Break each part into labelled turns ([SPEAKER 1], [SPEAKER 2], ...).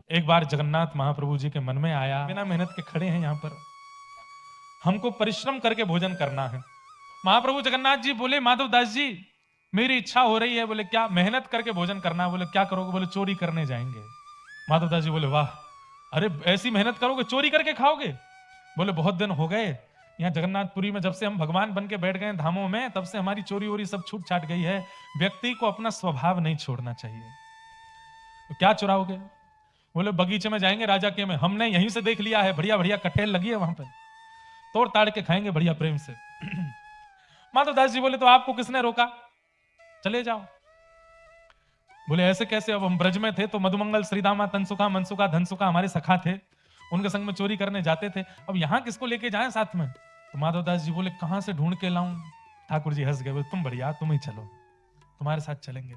[SPEAKER 1] एक बार जगन्नाथ महाप्रभु जी के मन में आया, बिना मेहनत के खड़े हैं यहाँ पर, हमको परिश्रम करके भोजन करना है। महाप्रभु जगन्नाथ जी बोले, माधव दास जी मेरी इच्छा हो रही है। बोले क्या? मेहनत करके भोजन करना है। बोले क्या करोगे? बोले चोरी करने जाएंगे। माधव दास जी बोले वाह, अरे ऐसी मेहनत करोगे, चोरी करके खाओगे? बोले बहुत दिन हो गए यहाँ जगन्नाथपुरी में, जब से हम भगवान बन के बैठ गए धामों में, तब से हमारी चोरी वोरी सब छूट छाट गई है। व्यक्ति को अपना स्वभाव नहीं छोड़ना चाहिए। तो क्या चुराओगे? बोले बगीचे में जाएंगे राजा के में, हमने यहीं से देख लिया है, बढ़िया बढ़िया कटहल लगी है वहां पर, तोड़ ताड़ के खाएंगे बढ़िया प्रेम से। माधव दास जी बोले तो आपको किसने रोका? चले जाओ। बोले ऐसे कैसे? अब हम ब्रज में थे तो मधुमंगल, श्रीदामा, तनसुखा, मनसुखा, धनसुखा हमारे सखा थे, उनके संग में चोरी करने जाते थे, अब यहां किसको लेके जाएं साथ में? तो माधव दास जी बोले कहां से ढूंढ के लाऊं? ठाकुर जी हंस गए, बोले तुम बढ़िया, तुम ही चलो, तुम्हारे साथ चलेंगे।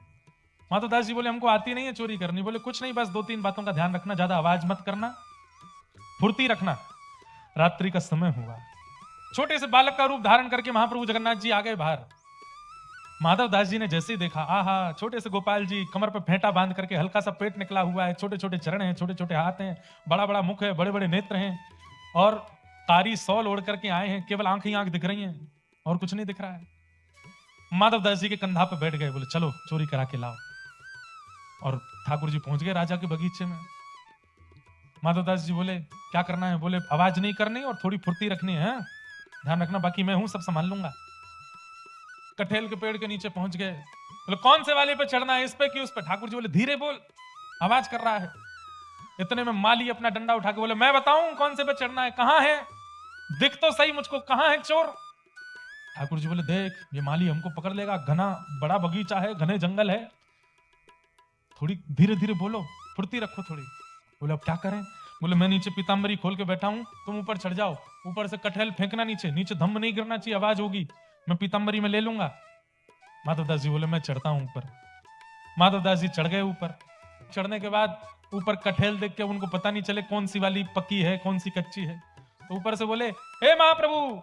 [SPEAKER 1] माधव दास जी बोले हमको आती नहीं है चोरी करनी। बोले कुछ नहीं, बस 2-3 बातों का ध्यान रखना, ज्यादा आवाज मत करना, फुर्ती रखना। रात्रि का समय हुआ, छोटे से बालक का रूप धारण करके महाप्रभु जगन्नाथ जी आ गए बाहर। माधव दास जी ने जैसे ही देखा, आहा, छोटे से गोपाल जी कमर पे फेंटा बांध करके, हल्का सा पेट निकला हुआ है, छोटे छोटे चरण हैं, छोटे छोटे हाथ हैं, बड़ा बड़ा मुख है, बड़े बड़े नेत्र हैं, और कारी सौल ओढ़ करके आए हैं, केवल आंख ही आंख दिख रही हैं और कुछ नहीं दिख रहा है। माधव दास जी के कंधा पे बैठ गए, बोले चलो चोरी करा के लाओ। और ठाकुर जी पहुंच गए राजा के बगीचे में। माधव दास जी बोले क्या करना है? बोले आवाज नहीं करनी और थोड़ी फुर्ती रखनी है, ध्यान रखना, बाकी मैं हूं, सब संभाल लूंगा। कटहल के पेड़ के नीचे पहुंच गए। बोले कौन से वाले पे चढ़ना है, इस पे कि उस पे? ठाकुर जी बोले धीरे बोल, आवाज कर रहा है। इतने में माली अपना डंडा उठा के बोले मैं बताऊं कौन से पे चढ़ना है, कहां है, दिख तो सही मुझको, कहां है चोर? ठाकुर जी बोले देख ये माली हमको पकड़ लेगा, घना बड़ा बगीचा है, घने जंगल है, थोड़ी धीरे धीरे बोलो, फुर्ती रखो थोड़ी। बोले अब क्या करें? बोले मैं नीचे पीताम्बरी खोल के बैठा हूं, तुम ऊपर चढ़ जाओ, ऊपर से कटहल फेंकना नीचे, नीचे धम्म नहीं गिरना चाहिए, आवाज होगी, मैं पीताम्बरी में ले लूंगा। माधव दास जी बोले मैं चढ़ता हूं ऊपर। माधव दास जी चढ़ गए ऊपर। चढ़ने के बाद ऊपर कटहल देख के उनको पता नहीं चले कौन सी वाली पकी है कौन सी कच्ची है, तो ऊपर से बोले हे महाप्रभु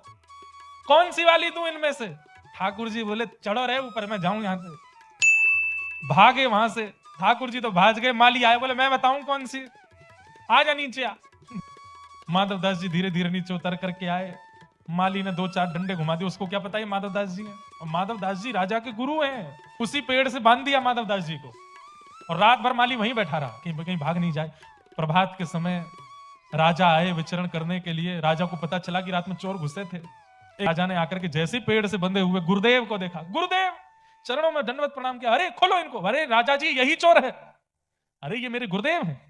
[SPEAKER 1] कौन सी वाली दूं इनमें से? ठाकुर जी बोले चढ़ो रे ऊपर, मैं जाऊं यहां से। भागे वहां से, ठाकुर जी तो भाग गए। माली आए, बोले मैं बताऊं कौन सी, आ जा नीचे आ। माधव दास जी धीरे धीरे नीचे उतर करके आए। माली ने 2-4 डंडे घुमा दिए, उसको क्या पता है माधव दास जी हैं, और माधव दास जी राजा के गुरु हैं। उसी पेड़ से बांध दिया माधव दास जी को, और रात भर माली वहीं बैठा रहा कि कहीं भाग नहीं जाए। प्रभात के समय राजा आए विचरण करने के लिए। राजा को पता चला कि रात में चोर घुसे थे। राजा ने आकर के जैसे पेड़ से बंधे हुए गुरुदेव को देखा, गुरुदेव चरणों में दंडवत प्रणाम किया, अरे खोलो इनको, अरे राजा जी यही चोर है, अरे ये मेरे गुरुदेव हैं।